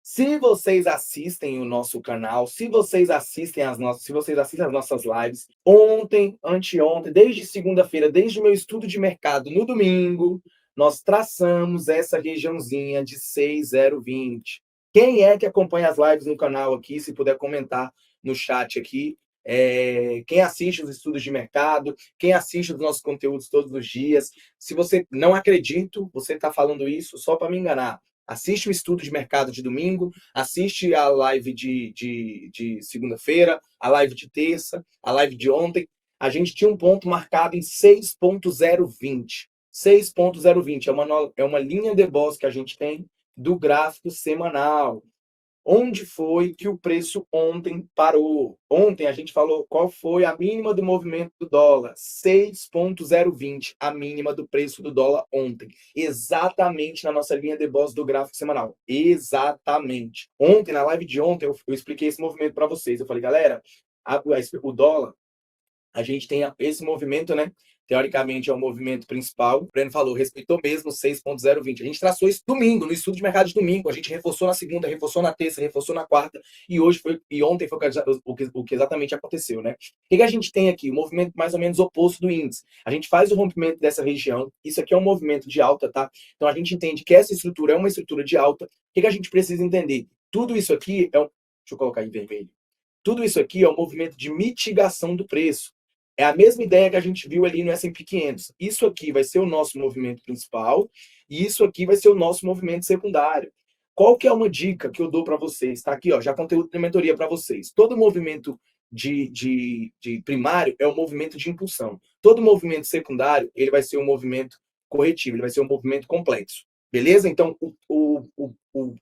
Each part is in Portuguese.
Se vocês assistem o nosso canal, se vocês assistem as nossas lives, ontem, anteontem, desde segunda-feira, desde o meu estudo de mercado no domingo, nós traçamos essa regiãozinha de 6020. Quem é que acompanha as lives no canal aqui, se puder comentar no chat aqui, quem assiste os estudos de mercado, quem assiste os nossos conteúdos todos os dias. Se você não acredita, você está falando isso só para me enganar. Assiste o estudo de mercado de domingo, assiste a live de segunda-feira, a live de terça, a live de ontem. A gente tinha um ponto marcado em 6.020. 6.020 é uma linha de boss que a gente tem do gráfico semanal. Onde foi que o preço ontem parou? Ontem a gente falou qual foi a mínima do movimento do dólar. 6.020, a mínima do preço do dólar ontem. Exatamente na nossa linha de boss do gráfico semanal. Exatamente. Ontem, na live de ontem, eu expliquei esse movimento para vocês. Eu falei, galera, o dólar, a gente tem esse movimento, né? Teoricamente é o movimento principal. O Breno falou, respeitou mesmo 6.020. A gente traçou isso domingo, no estudo de mercado de domingo. A gente reforçou na segunda, reforçou na terça, reforçou na quarta, e ontem foi o que exatamente aconteceu, né? O que a gente tem aqui? O movimento mais ou menos oposto do índice. A gente faz o rompimento dessa região. Isso aqui é um movimento de alta, tá? Então a gente entende que essa estrutura é uma estrutura de alta. O que a gente precisa entender? Tudo isso aqui é um. Deixa eu colocar em vermelho. Tudo isso aqui é um movimento de mitigação do preço. É a mesma ideia que a gente viu ali no S&P 500. Isso aqui vai ser o nosso movimento principal e isso aqui vai ser o nosso movimento secundário. Qual que é uma dica que eu dou para vocês? Está aqui, ó, já conteúdo de mentoria para vocês. Todo movimento de primário é um movimento de impulsão. Todo movimento secundário, ele vai ser um movimento corretivo, ele vai ser um movimento complexo. Beleza? Então,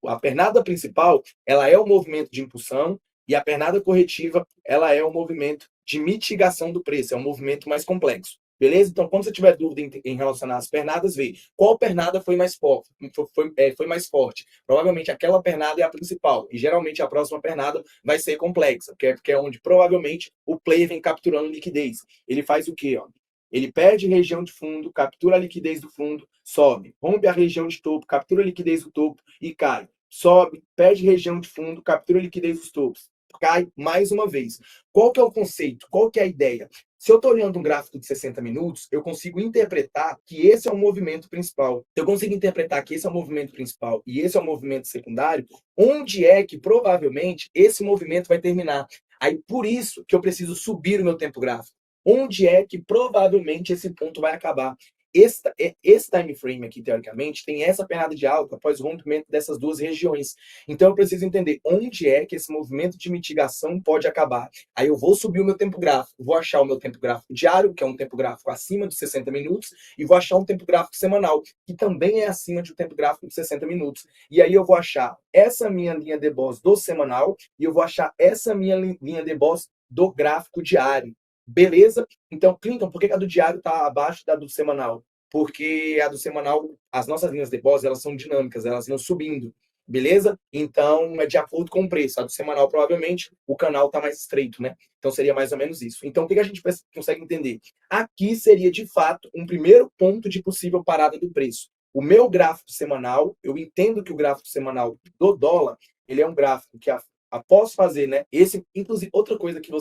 a pernada principal, ela é o movimento de impulsão, e a pernada corretiva, ela é um movimento de mitigação do preço, é um movimento mais complexo. Beleza? Então, quando você tiver dúvida em relacionar as pernadas, vê qual pernada foi mais forte. Foi mais forte. Provavelmente aquela pernada é a principal. E geralmente a próxima pernada vai ser complexa, porque é onde provavelmente o player vem capturando liquidez. Ele faz o quê? Ó? Ele perde região de fundo, captura a liquidez do fundo, sobe, rompe a região de topo, captura a liquidez do topo e cai. Sobe, perde região de fundo, captura a liquidez dos topos, cai mais uma vez. Qual que é o conceito? Qual que é a ideia? Se eu estou olhando um gráfico de 60 minutos, eu consigo interpretar que esse é o movimento principal. Se eu consigo interpretar que esse é o movimento principal e esse é o movimento secundário, onde é que provavelmente esse movimento vai terminar? Aí por isso que eu preciso subir o meu tempo gráfico. Onde é que provavelmente esse ponto vai acabar? Esse time frame aqui, teoricamente, tem essa pernada de alta após o rompimento dessas duas regiões. Então, eu preciso entender onde é que esse movimento de mitigação pode acabar. Aí eu vou subir o meu tempo gráfico, vou achar o meu tempo gráfico diário, que é um tempo gráfico acima de 60 minutos, e vou achar um tempo gráfico semanal, que também é acima de um tempo gráfico de 60 minutos. E aí eu vou achar essa minha linha de boss do semanal, e eu vou achar essa minha linha de boss do gráfico diário. Beleza? Então, Clinton, por que a do diário está abaixo da do semanal? Porque a do semanal, as nossas linhas de boss, elas são dinâmicas, elas vão subindo. Beleza? Então, é de acordo com o preço. A do semanal, provavelmente, o canal está mais estreito, né? Então, seria mais ou menos isso. Então, o que a gente consegue entender? Aqui seria, de fato, um primeiro ponto de possível parada do preço. O meu gráfico semanal, eu entendo que o gráfico semanal do dólar, ele é um gráfico que após fazer, né? Esse, inclusive, outra coisa que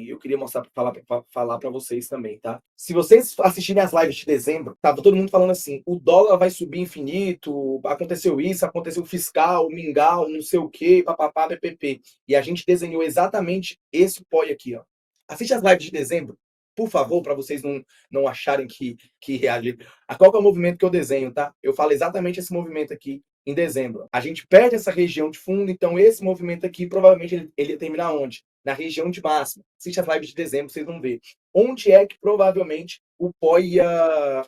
eu queria mostrar para falar para vocês também, tá? Se vocês assistirem as lives de dezembro, tava todo mundo falando assim: o dólar vai subir infinito, aconteceu isso, aconteceu fiscal, mingau, não sei o quê, papapá, ppp. E a gente desenhou exatamente esse POI aqui, ó. Assiste as lives de dezembro, por favor, para vocês não acharem que reagir. Qual que é o movimento que eu desenho, tá? Eu falo exatamente esse movimento aqui em dezembro. A gente perde essa região de fundo, então esse movimento aqui, provavelmente, ele ia terminar onde? Na região de máxima. Assiste as lives de dezembro, vocês vão ver. Onde é que, provavelmente, o pó ia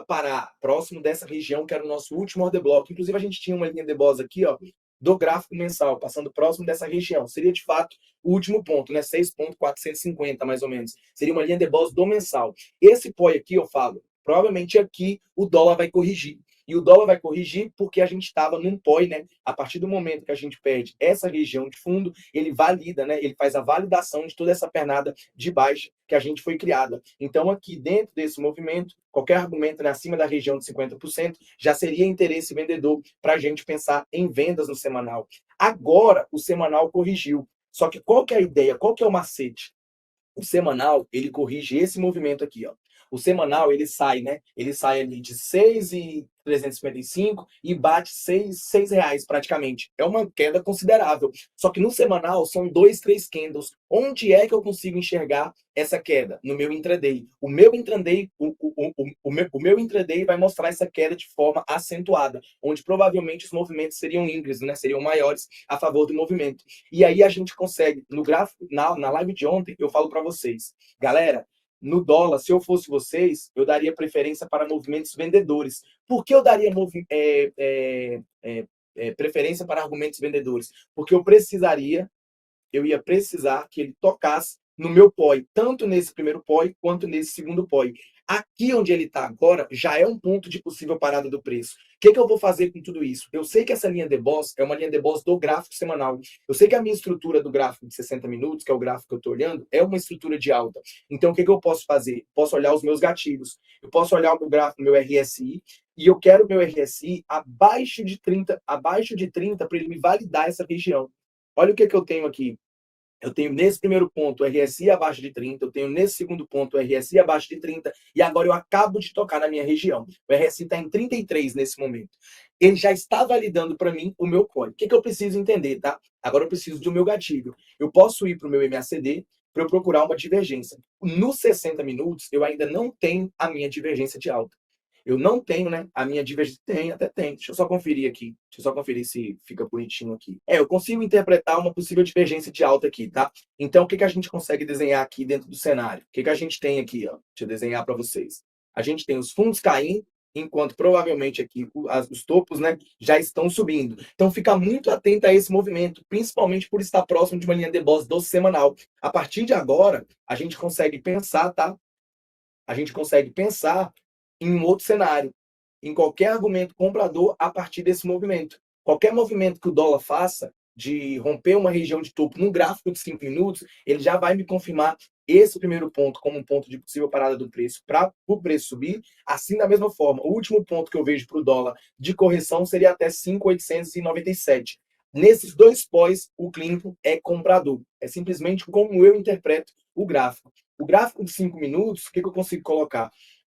parar? Próximo dessa região, que era o nosso último order block. Inclusive, a gente tinha uma linha de boss aqui, ó, do gráfico mensal, passando próximo dessa região. Seria, de fato, o último ponto, né? 6.450, mais ou menos. Seria uma linha de boss do mensal. Esse pó aqui, eu falo, provavelmente aqui o dólar vai corrigir. E o dólar vai corrigir porque a gente estava num POI, né? A partir do momento que a gente perde essa região de fundo, ele valida, né? Ele faz a validação de toda essa pernada de baixa que a gente foi criada. Então, aqui dentro desse movimento, qualquer argumento, né, acima da região de 50% já seria interesse vendedor para a gente pensar em vendas no semanal. Agora, o semanal corrigiu. Só que qual que é a ideia? Qual que é o macete? O semanal, ele corrige esse movimento aqui, ó. O semanal, ele sai, né? Ele sai ali de 6,355 e bate R$ 6 praticamente. É uma queda considerável. Só que no semanal são 2, 3 candles. Onde é que eu consigo enxergar essa queda? No meu intraday. O meu intraday, o meu intraday vai mostrar essa queda de forma acentuada, onde provavelmente os movimentos seriam íngremos, né? Seriam maiores a favor do movimento. E aí a gente consegue, no gráfico, na live de ontem, eu falo para vocês, galera, no dólar, se eu fosse vocês, eu daria preferência para movimentos vendedores. Por que eu daria preferência para argumentos vendedores? Porque eu ia precisar que ele tocasse no meu POI, tanto nesse primeiro POI quanto nesse segundo POI. Aqui onde ele está agora já é um ponto de possível parada do preço. O que eu vou fazer com tudo isso? Eu sei que essa linha de Boss é uma linha de Boss do gráfico semanal. Eu sei que a minha estrutura do gráfico de 60 minutos, que é o gráfico que eu estou olhando, é uma estrutura de alta. Então, o que eu posso fazer? Posso olhar os meus gatilhos. Eu posso olhar o meu gráfico, meu RSI, e eu quero o meu RSI abaixo de 30 para ele me validar essa região. Olha o que eu tenho aqui. Eu tenho nesse primeiro ponto o RSI abaixo de 30, eu tenho nesse segundo ponto o RSI abaixo de 30, e agora eu acabo de tocar na minha região. O RSI está em 33 nesse momento. Ele já está validando para mim o meu código. O que eu preciso entender, tá? Agora eu preciso do meu gatilho. Eu posso ir para o meu MACD para eu procurar uma divergência. Nos 60 minutos, eu ainda não tenho a minha divergência de alta. Eu não tenho, né? A minha divergência tem, até tem. Deixa eu só conferir aqui. Deixa eu só conferir se fica bonitinho aqui. Eu consigo interpretar uma possível divergência de alta aqui, tá? Então, o que a gente consegue desenhar aqui dentro do cenário? O que a gente tem aqui, ó? Deixa eu desenhar para vocês. A gente tem os fundos caindo, enquanto provavelmente aqui os topos, né, já estão subindo. Então, fica muito atento a esse movimento, principalmente por estar próximo de uma linha de Boss do semanal. A partir de agora, a gente consegue pensar, tá? A gente consegue pensar em um outro cenário, em qualquer argumento comprador a partir desse movimento. Qualquer movimento que o dólar faça de romper uma região de topo no gráfico de 5 minutos, ele já vai me confirmar esse primeiro ponto como um ponto de possível parada do preço para o preço subir. Assim, da mesma forma, o último ponto que eu vejo para o dólar de correção seria até 5.897. Nesses dois pós, o Clinton é comprador. É simplesmente como eu interpreto o gráfico. O gráfico de 5 minutos, o que eu consigo colocar?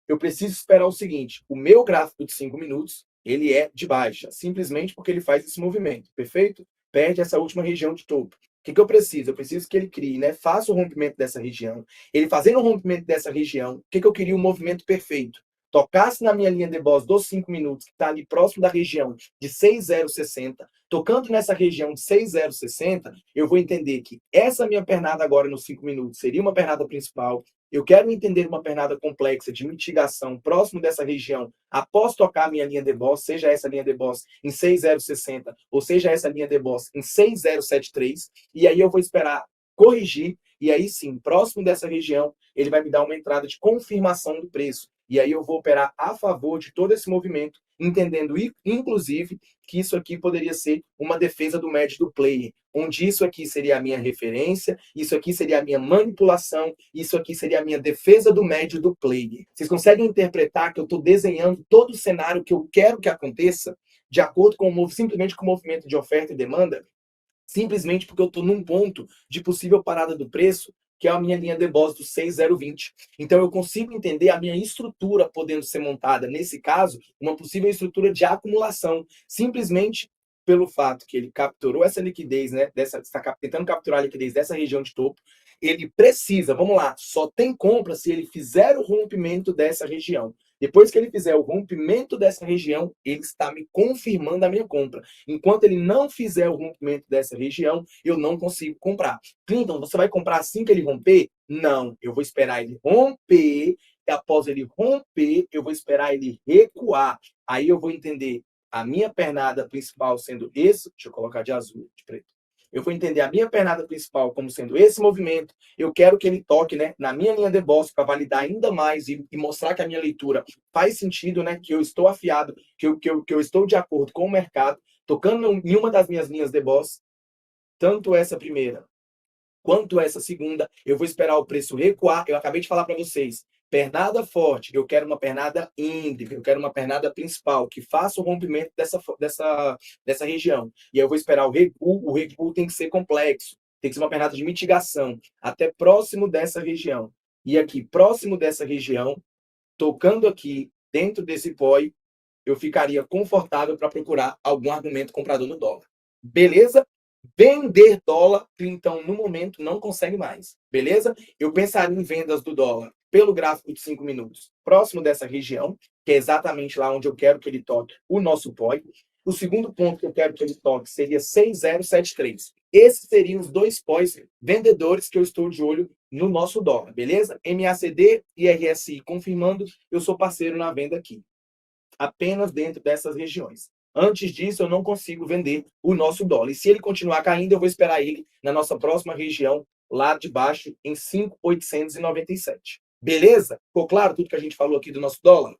Eu preciso esperar o seguinte: o meu gráfico de 5 minutos, ele é de baixa, simplesmente porque ele faz esse movimento, perfeito? Perde essa última região de topo. O que eu preciso? Eu preciso que ele crie, né? Faça o rompimento dessa região. Ele fazendo o rompimento dessa região, o que eu queria? Um movimento perfeito. Tocasse na minha linha de Boss dos 5 minutos, que está ali próximo da região de 6,060, tocando nessa região de 6,060, eu vou entender que essa minha pernada agora nos 5 minutos seria uma pernada principal. Eu quero entender uma pernada complexa de mitigação próximo dessa região após tocar a minha linha de Boss, seja essa linha de Boss em 6,060 ou seja essa linha de Boss em 6,073, e aí eu vou esperar corrigir, e aí sim, próximo dessa região, ele vai me dar uma entrada de confirmação do preço. E aí eu vou operar a favor de todo esse movimento, entendendo, inclusive, que isso aqui poderia ser uma defesa do médio do player, onde isso aqui seria a minha referência, isso aqui seria a minha manipulação, isso aqui seria a minha defesa do médio do player. Vocês conseguem interpretar que eu estou desenhando todo o cenário que eu quero que aconteça de acordo com simplesmente com o movimento de oferta e demanda? Simplesmente porque eu estou num ponto de possível parada do preço, que é a minha linha de depósito 6020. Então, eu consigo entender a minha estrutura podendo ser montada, nesse caso, uma possível estrutura de acumulação, simplesmente pelo fato que ele capturou essa liquidez, né, está tentando capturar a liquidez dessa região de topo, ele precisa, vamos lá, só tem compra se ele fizer o rompimento dessa região. Depois que ele fizer o rompimento dessa região, ele está me confirmando a minha compra. Enquanto ele não fizer o rompimento dessa região, eu não consigo comprar. Clinton, você vai comprar assim que ele romper? Não, eu vou esperar ele romper, e após ele romper, eu vou esperar ele recuar. Aí eu vou entender a minha pernada principal sendo esse, deixa eu colocar de azul, de preto. eu vou entender a minha pernada principal como sendo esse movimento, eu quero que ele toque, né, na minha linha de Boston para validar ainda mais e mostrar que a minha leitura faz sentido, né, que eu estou afiado, que eu estou de acordo com o mercado, tocando em uma das minhas linhas de Boston, tanto essa primeira quanto essa segunda, eu vou esperar o preço recuar. Eu acabei de falar para vocês, pernada forte, eu quero uma pernada índice, eu quero uma pernada principal, que faça o rompimento dessa região. E eu vou esperar o recuo tem que ser complexo, tem que ser uma pernada de mitigação, até próximo dessa região. E aqui, próximo dessa região, tocando aqui dentro desse POI, eu ficaria confortável para procurar algum argumento comprador no dólar. Beleza? Vender dólar, então, no momento, não consegue mais. Beleza? Eu pensaria em vendas do dólar pelo gráfico de 5 minutos, próximo dessa região, que é exatamente lá onde eu quero que ele toque o nosso POI. O segundo ponto que eu quero que ele toque seria 6073. Esses seriam os dois POIs vendedores que eu estou de olho no nosso dólar, beleza? MACD e RSI confirmando, eu sou parceiro na venda aqui. Apenas dentro dessas regiões. Antes disso, eu não consigo vender o nosso dólar. E se ele continuar caindo, eu vou esperar ele na nossa próxima região, lá de baixo, em 5.897. Beleza? Ficou claro tudo que a gente falou aqui do nosso dólar?